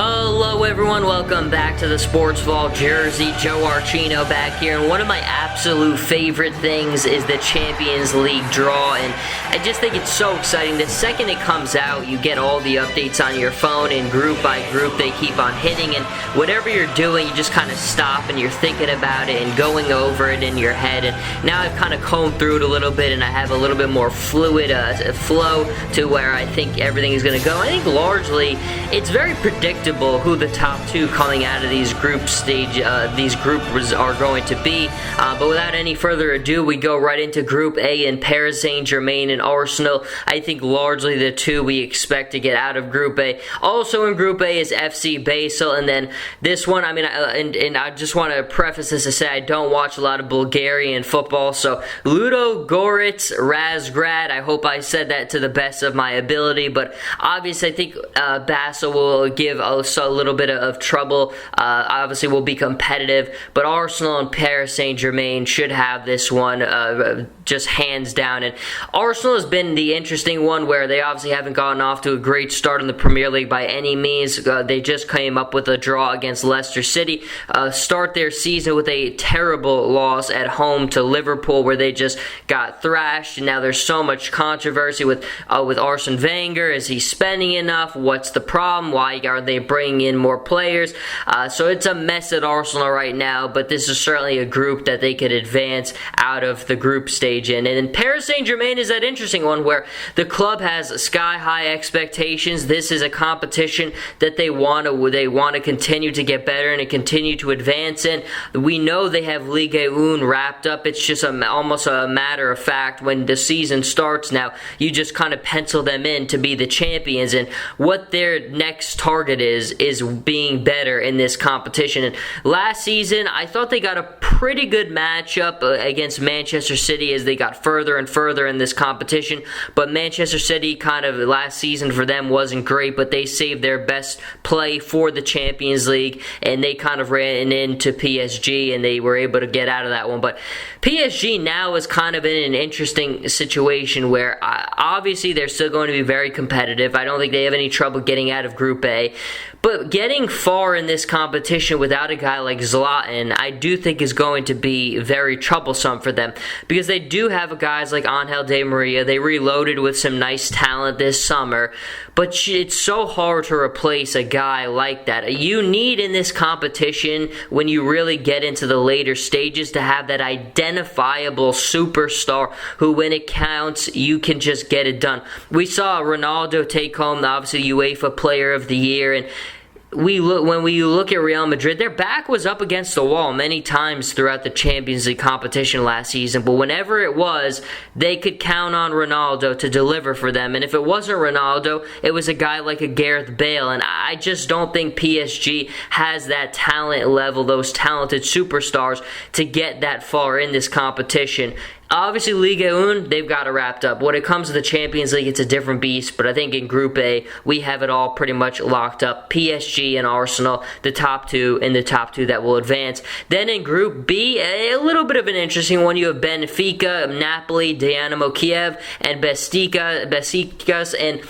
Hello everyone, welcome back to the Sports Vault. Jersey Joe Archino back here, and one of my absolute favorite things is the Champions League draw, and I just think it's so exciting. The second it comes out, you get all the updates on your phone, and group by group they keep on hitting, and whatever you're doing, you just kind of stop and you're thinking about it and going over it in your head. And now I've kind of combed through it a little bit, and I have a little bit more fluid flow to where I think everything is going to go. I think largely it's very predictable who the top two coming out of these group stage, these groups are going to be. But without any further ado, we go right into Group A, and Paris Saint-Germain and Arsenal. I think largely the two we expect to get out of Group A. Also in Group A is FC Basel, and then this one, I mean, and I just want to preface this to say I don't watch a lot of Bulgarian football, so Ludo Goretz Razgrad, I hope I said that to the best of my ability, but obviously I think Basel will give a little bit of trouble. Obviously will be competitive, but Arsenal and Paris Saint-Germain should have this one just hands down. And Arsenal has been the interesting one, where they obviously haven't gotten off to a great start in the Premier League by any means. They just came up with a draw against Leicester City, start their season with a terrible loss at home to Liverpool, where they just got thrashed. And now there's so much controversy with Arsene Wenger. Is he spending enough? What's the problem? Why are they bringing in more players? So it's a mess at Arsenal right now, but this is certainly a group that they could advance out of the group stage in. And Paris Saint-Germain is that interesting one where the club has sky-high expectations. This is a competition that they want to continue to get better and to continue to advance in. We know they have Ligue 1 wrapped up. It's just almost a matter of fact when the season starts now. You just kind of pencil them in to be the champions, and what their next target is being better in this competition. And last season, I thought they got a pretty good matchup against Manchester City as they got further and further in this competition, but Manchester City kind of last season for them wasn't great, but they saved their best play for the Champions League, and they kind of ran into PSG, and they were able to get out of that one. But PSG now is kind of in an interesting situation where obviously they're still going to be very competitive. I don't think they have any trouble getting out of Group A, but getting far in this competition without a guy like Zlatan, I do think is going to be very troublesome for them, because they do have guys like Angel Di Maria. They reloaded with some nice talent this summer, but it's so hard to replace a guy like that. You need in this competition, when you really get into the later stages, to have that identifiable superstar who, when it counts, you can just get it done. We saw Ronaldo take home, obviously, UEFA Player of the Year, and when we look at Real Madrid, their back was up against the wall many times throughout the Champions League competition last season, but whenever it was, they could count on Ronaldo to deliver for them. And if it wasn't Ronaldo, it was a guy like a Gareth Bale, and I just don't think PSG has that talent level, those talented superstars, to get that far in this competition. Obviously, Ligue 1, they've got it wrapped up. When it comes to the Champions League, it's a different beast, but I think in Group A, we have it all pretty much locked up. PSG and Arsenal, the top two, and the top two that will advance. Then in Group B, a little bit of an interesting one. You have Benfica, Napoli, Dynamo Kiev, and Besiktas, and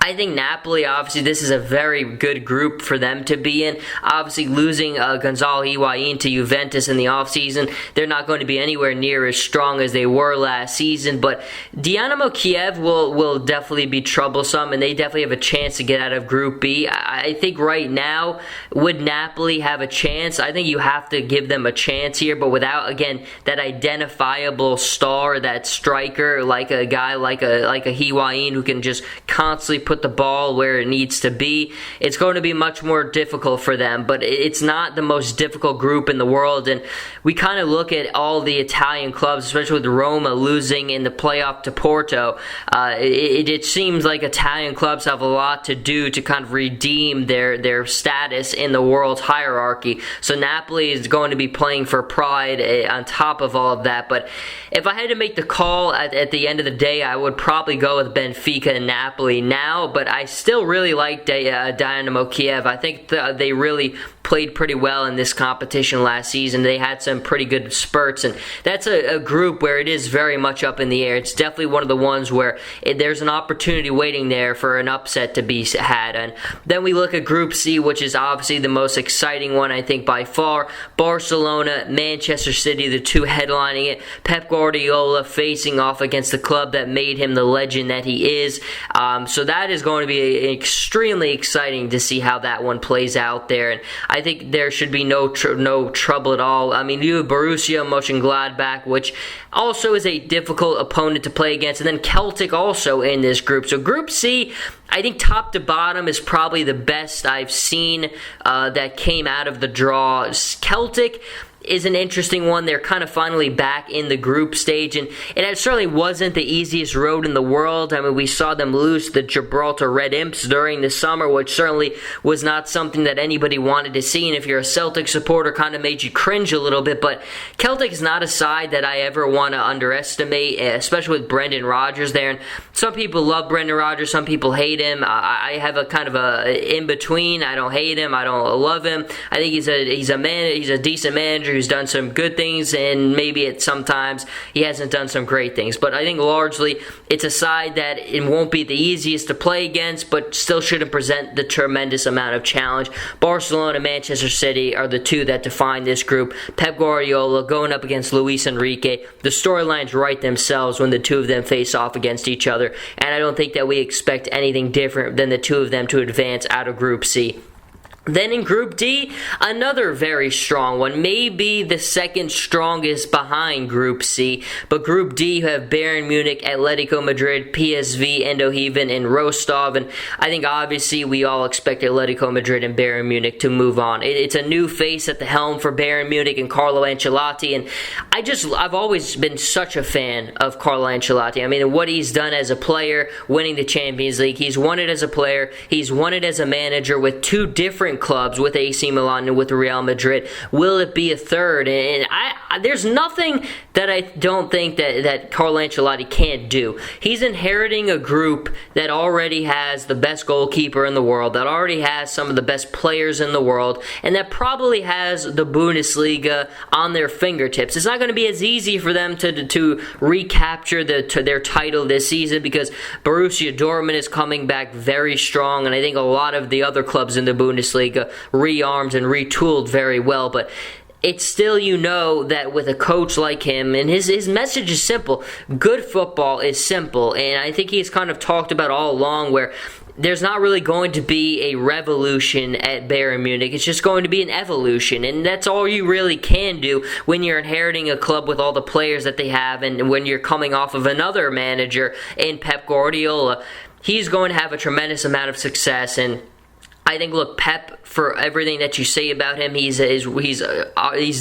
I think Napoli, obviously, this is a very good group for them to be in. Obviously, losing Gonzalo Higuain to Juventus in the offseason, they're not going to be anywhere near as strong as they were last season. But Dynamo Kiev will definitely be troublesome, and they definitely have a chance to get out of Group B. I think right now, would Napoli have a chance? I think you have to give them a chance here, but without, again, that identifiable star, that striker, like a guy like a Higuain who can just constantly put the ball where it needs to be, it's going to be much more difficult for them. But it's not the most difficult group in the world, and we kind of look at all the Italian clubs, especially with Roma losing in the playoff to Porto. It seems like Italian clubs have a lot to do to kind of redeem their status in the world's hierarchy. So Napoli is going to be playing for pride on top of all of that. But if I had to make the call at the end of the day, I would probably go with Benfica and Napoli now, but I still really like Dynamo Kiev. I think they really played pretty well in this competition last season. They had some pretty good spurts, and that's a group where it is very much up in the air. It's definitely one of the ones where there's an opportunity waiting there for an upset to be had. And then we look at Group C, which is obviously the most exciting one, I think, by far. Barcelona, Manchester City, the two headlining it. Pep Guardiola facing off against the club that made him the legend that he is. So that is going to be extremely exciting to see how that one plays out there. And I think there should be no trouble at all. I mean, you have Borussia Mönchengladbach, which also is a difficult opponent to play against. And then Celtic also in this group. So Group C, I think top to bottom is probably the best I've seen that came out of the draw. Celtic is an interesting one. They're kind of finally back in the group stage, and it certainly wasn't the easiest road in the world. I mean, we saw them lose the Gibraltar Red Imps during the summer, which certainly was not something that anybody wanted to see, and if you're a Celtic supporter, kind of made you cringe a little bit. But Celtic is not a side that I ever want to underestimate, especially with Brendan Rodgers there. And some people love Brendan Rodgers, some people hate him. I have a kind of a in-between. I don't hate him, I don't love him. I think he's a decent manager who's done some good things, and maybe sometimes he hasn't done some great things. But I think largely it's a side that it won't be the easiest to play against, but still shouldn't present the tremendous amount of challenge. Barcelona, Manchester City are the two that define this group. Pep Guardiola going up against Luis Enrique. The storylines write themselves when the two of them face off against each other, and I don't think that we expect anything different than the two of them to advance out of Group C. Then in Group D, another very strong one, maybe the second strongest behind Group C. But Group D, you have Bayern Munich, Atletico Madrid, PSV, Eindhoven, and Rostov. And I think obviously we all expect Atletico Madrid and Bayern Munich to move on. It's a new face at the helm for Bayern Munich and Carlo Ancelotti. And I've always been such a fan of Carlo Ancelotti. I mean, what he's done as a player, winning the Champions League. He's won it as a player. He's won it as a manager with two different clubs, with AC Milan and with Real Madrid. Will it be a third? And there's nothing that I don't think that Carlo Ancelotti can't do. He's inheriting a group that already has the best goalkeeper in the world, that already has some of the best players in the world, and that probably has the Bundesliga on their fingertips. It's not going to be as easy for them to recapture their title this season, because Borussia Dortmund is coming back very strong, and I think a lot of the other clubs in the Bundesliga rearmed and retooled very well. But it's still, that with a coach like him, and his message is simple. Good football is simple, and I think he's kind of talked about all along where there's not really going to be a revolution at Bayern Munich. It's just going to be an evolution, and that's all you really can do when you're inheriting a club with all the players that they have, and when you're coming off of another manager in Pep Guardiola. He's going to have a tremendous amount of success, and I think, look, Pep, for everything that you say about him, he's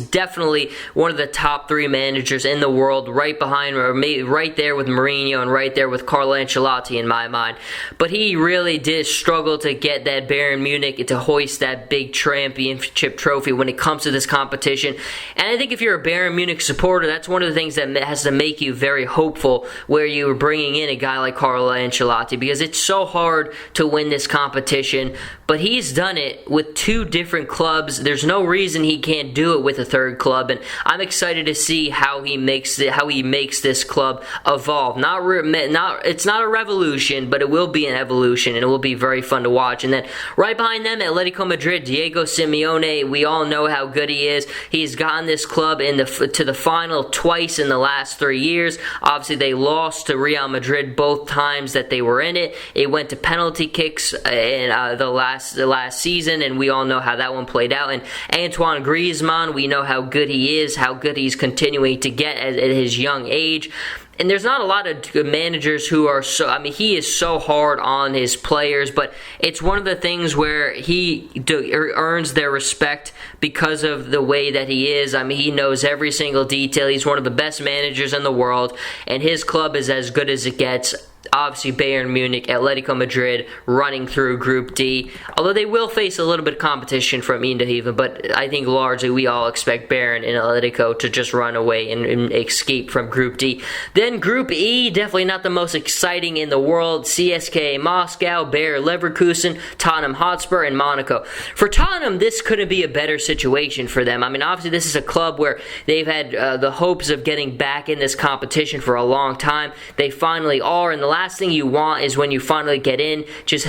definitely one of the top three managers in the world, right behind, or right there with Mourinho and right there with Carlo Ancelotti in my mind. But he really did struggle to get that Bayern Munich to hoist that big championship trophy when it comes to this competition. And I think if you're a Bayern Munich supporter, that's one of the things that has to make you very hopeful, where you are bringing in a guy like Carlo Ancelotti, because it's so hard to win this competition. But he's done it with two different clubs. There's no reason he can't do it with a third club, and I'm excited to see how he makes this club evolve. It's not a revolution, but it will be an evolution, and it will be very fun to watch. And then right behind them, Atletico Madrid, Diego Simeone. We all know how good he is. He's gotten this club to the final twice in the last 3 years. Obviously, they lost to Real Madrid both times that they were in it. It went to penalty kicks in the last season, and we all know how that one played out. And Antoine Griezmann, we know how good he is, how good he's continuing to get at his young age. And there's not a lot of managers who are he is so hard on his players, but it's one of the things where he earns their respect because of the way that he is. I mean, he knows every single detail. He's one of the best managers in the world, and his club is as good as it gets. obviously Bayern Munich, Atletico Madrid running through Group D, although they will face a little bit of competition from Eindhoven, but I think largely we all expect Bayern and Atletico to just run away and escape from Group D. Then Group E, definitely not the most exciting in the world. CSKA Moscow, Bayer Leverkusen, Tottenham Hotspur, and Monaco. For Tottenham, this couldn't be a better situation for them. I mean, obviously this is a club where they've had the hopes of getting back in this competition for a long time. They finally are, and the last thing you want is when you finally get in, just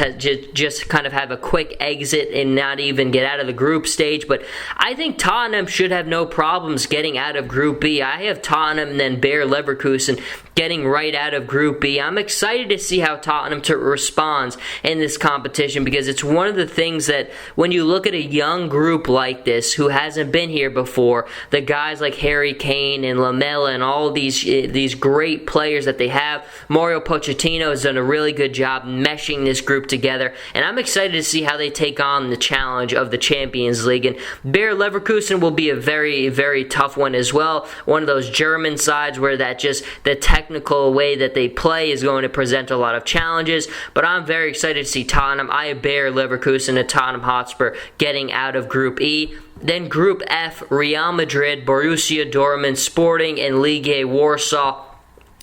kind of have a quick exit and not even get out of the group stage. But I think Tottenham should have no problems getting out of Group B. I have Tottenham and then Bayer Leverkusen getting right out of Group B. I'm excited to see how Tottenham responds in this competition, because it's one of the things that when you look at a young group like this who hasn't been here before, the guys like Harry Kane and Lamela and all these great players that they have, Mario Pochettino has done a really good job meshing this group together, and I'm excited to see how they take on the challenge of the Champions League. And Bayer Leverkusen will be a very, very tough one as well. One of those German sides where the technical way that they play is going to present a lot of challenges, but I'm very excited to see Tottenham. I have Bayer Leverkusen and Tottenham Hotspur getting out of Group E. Then Group F, Real Madrid, Borussia Dortmund, Sporting, and Ligue Warsaw.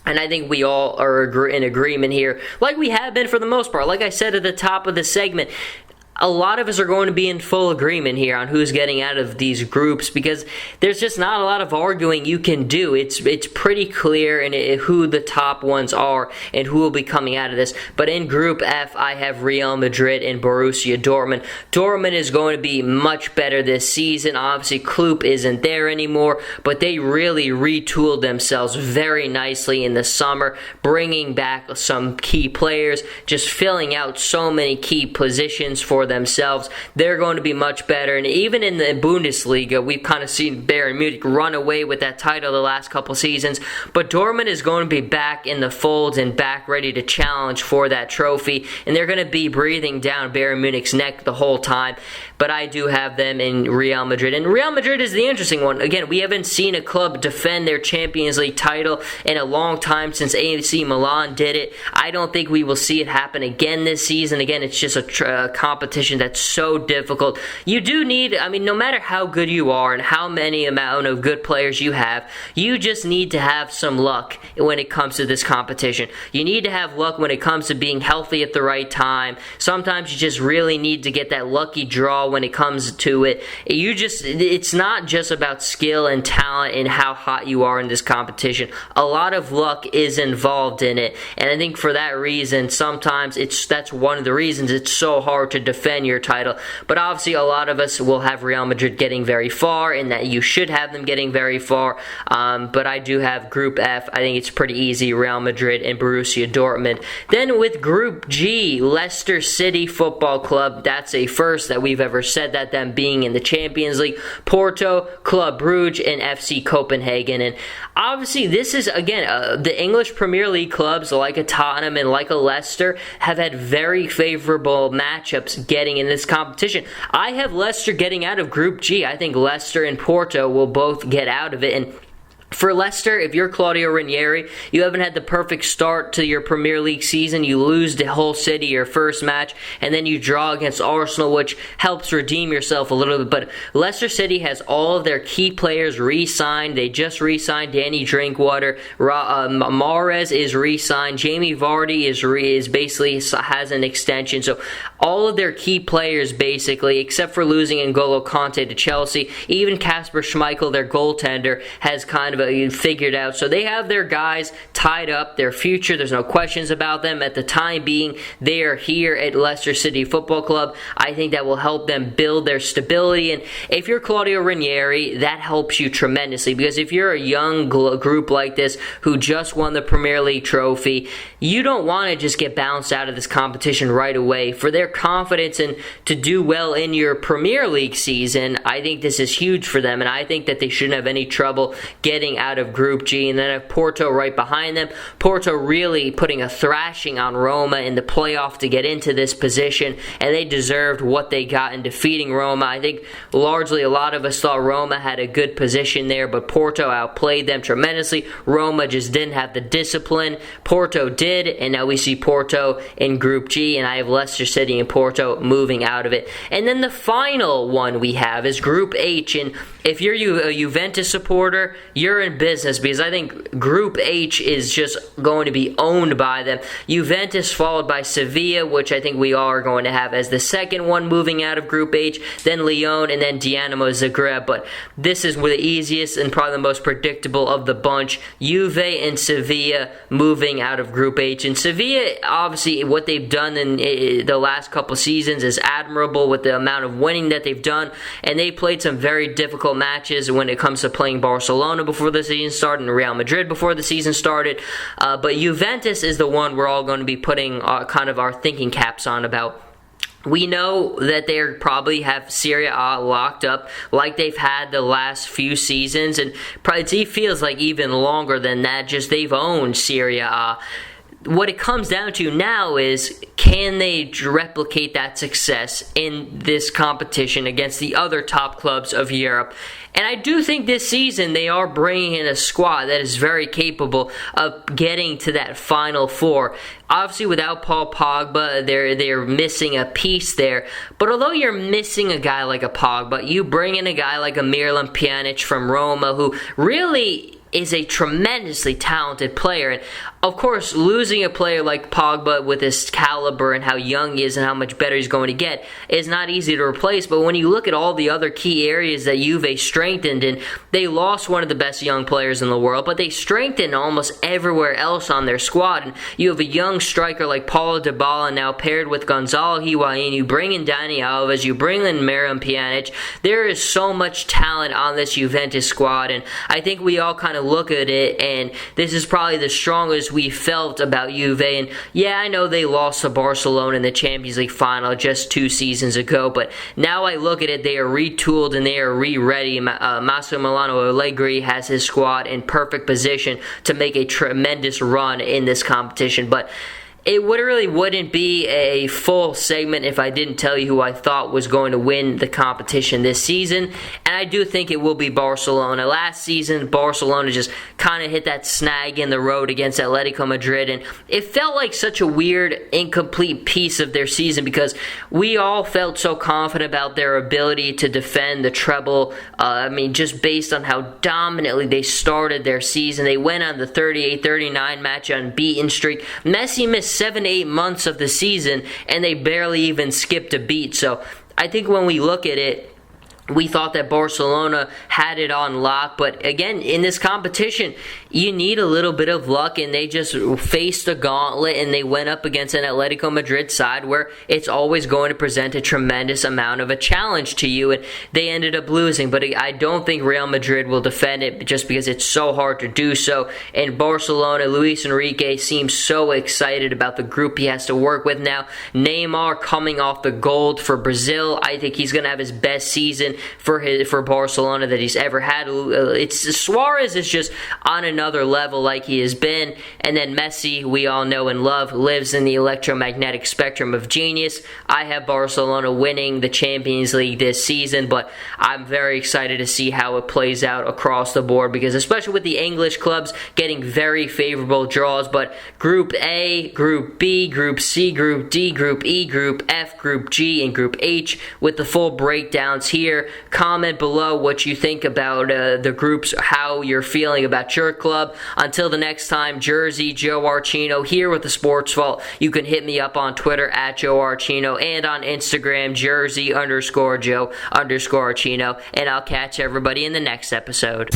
And I think we all are in agreement here, like we have been for the most part. Like I said at the top of the segment, a lot of us are going to be in full agreement here on who's getting out of these groups, because there's just not a lot of arguing you can do. It's pretty clear in who the top ones are and who will be coming out of this. But in Group F, I have Real Madrid and Borussia Dortmund. Dortmund is going to be much better this season. Obviously, Klopp isn't there anymore, but they really retooled themselves very nicely in the summer, bringing back some key players, just filling out so many key positions for themselves. They're going to be much better, and even in the Bundesliga, we've kind of seen Bayern Munich run away with that title the last couple seasons, but Dortmund is going to be back in the fold and back ready to challenge for that trophy, and they're going to be breathing down Bayern Munich's neck the whole time. But I do have them in Real Madrid, and Real Madrid is the interesting one. Again, we haven't seen a club defend their Champions League title in a long time since AC Milan did it. I don't think we will see it happen again this season. Again, it's just a competition that's so difficult. You do need, I mean, no matter how good you are and how many amount of good players you have, you just need to have some luck when it comes to this competition. You need to have luck when it comes to being healthy at the right time. Sometimes you just really need to get that lucky draw when it comes to it. It's not just about skill and talent and how hot you are in this competition. A lot of luck is involved in it, and I think for that reason, sometimes that's one of the reasons it's so hard to defend your title. But obviously, a lot of us will have Real Madrid getting very far, and that you should have them getting very far. But I do have Group F. I think it's pretty easy, Real Madrid and Borussia Dortmund. Then with Group G, Leicester City Football Club. That's a first that we've ever said that, them being in the Champions League. Porto, Club Brugge, and FC Copenhagen. And obviously, this is, again, the English Premier League clubs like a Tottenham and like a Leicester have had very favorable matchups getting in this competition. I have Leicester getting out of Group G. I think Leicester and Porto will both get out of it, and for Leicester, if you're Claudio Ranieri, you haven't had the perfect start to your Premier League season. You lose to Hull City your first match, and then you draw against Arsenal, which helps redeem yourself a little bit. But Leicester City has all of their key players re-signed. They just re-signed Danny Drinkwater. Mahrez is re-signed. Jamie Vardy is basically has an extension. So all of their key players, basically, except for losing N'Golo Kante to Chelsea, even Kasper Schmeichel, their goaltender, has kind of figured out. So they have their guys tied up, their future. There's no questions about them. At the time being, they are here at Leicester City Football Club. I think that will help them build their stability. And if you're Claudio Ranieri, that helps you tremendously, because if you're a young group like this who just won the Premier League trophy, you don't want to just get bounced out of this competition right away. For their confidence and to do well in your Premier League season, I think this is huge for them, and I think that they shouldn't have any trouble getting out of Group G. And then have Porto right behind them. Porto really putting a thrashing on Roma in the playoff to get into this position, and they deserved what they got in defeating Roma. I think largely a lot of us thought Roma had a good position there, but Porto outplayed them tremendously. Roma just didn't have the discipline. Porto did, and now we see Porto in Group G, and I have Leicester City and Porto moving out of it. And then the final one we have is Group H, and if you're a Juventus supporter, you're in business, because I think Group H is just going to be owned by them. Juventus followed by Sevilla, which I think we all are going to have as the second one moving out of Group H, then Lyon, and then Dinamo Zagreb. But this is the easiest and probably the most predictable of the bunch. Juve and Sevilla moving out of Group H. And Sevilla, obviously, what they've done in the last couple seasons is admirable with the amount of winning that they've done, and they played some very difficult matches when it comes to playing Barcelona before the season started and Real Madrid before the season started. But Juventus is the one we're all going to be putting kind of our thinking caps on about. We know that they probably have Serie A locked up like they've had the last few seasons, and probably it feels like even longer than that, just they've owned Serie A. What it comes down to now is, can they replicate that success in this competition against the other top clubs of Europe? And I do think this season they are bringing in a squad that is very capable of getting to that Final Four. Obviously, without Paul Pogba, they're missing a piece there. But although you're missing a guy like a Pogba, you bring in a guy like a Miralem Pjanic from Roma, who really is a tremendously talented player. And of course, losing a player like Pogba with his caliber and how young he is and how much better he's going to get is not easy to replace. But when you look at all the other key areas that Juve strengthened, and they lost one of the best young players in the world, but they strengthened almost everywhere else on their squad. And you have a young striker like Paulo Dybala now paired with Gonzalo Higuain. You bring in Dani Alves, you bring in Miralem Pjanic. There is so much talent on this Juventus squad, and I think we all kind of look at it, and this is probably the strongest we felt about Juve. And yeah, I know they lost to Barcelona in the Champions League final just 2 seasons ago, but now I look at it, they are retooled and they are re-ready. Massimiliano Allegri has his squad in perfect position to make a tremendous run in this competition. But it wouldn't be a full segment if I didn't tell you who I thought was going to win the competition this season. And I do think it will be Barcelona. Last season, Barcelona just kind of hit that snag in the road against Atletico Madrid. And it felt like such a weird, incomplete piece of their season because we all felt so confident about their ability to defend the treble. Just based on how dominantly they started their season. They went on the 38-39 match unbeaten streak. Messi missed 7-8 months of the season, and they barely even skipped a beat. So I think when we look at it, we thought that Barcelona had it on lock, but again, in this competition, you need a little bit of luck, and they just faced a gauntlet, and they went up against an Atletico Madrid side where it's always going to present a tremendous amount of a challenge to you, and they ended up losing. But I don't think Real Madrid will defend it just because it's so hard to do so. And Barcelona, Luis Enrique seems so excited about the group he has to work with now. Neymar coming off the gold for Brazil. I think he's going to have his best season for Barcelona that he's ever had. Suarez is just on another level like he has been, and then Messi, we all know and love, lives in the electromagnetic spectrum of genius. I have Barcelona winning the Champions League this season, but I'm very excited to see how it plays out across the board, because especially with the English clubs getting very favorable draws. But Group A, Group B, Group C, Group D, Group E, Group F, Group G, and Group H with the full breakdowns here. Comment below what you think about the groups, how you're feeling about your club. Until the next time, Jersey Joe Archino here with the Sports Vault. You can hit me up on Twitter at Joe Archino and on Instagram Jersey_Joe_Archino. And I'll catch everybody in the next episode.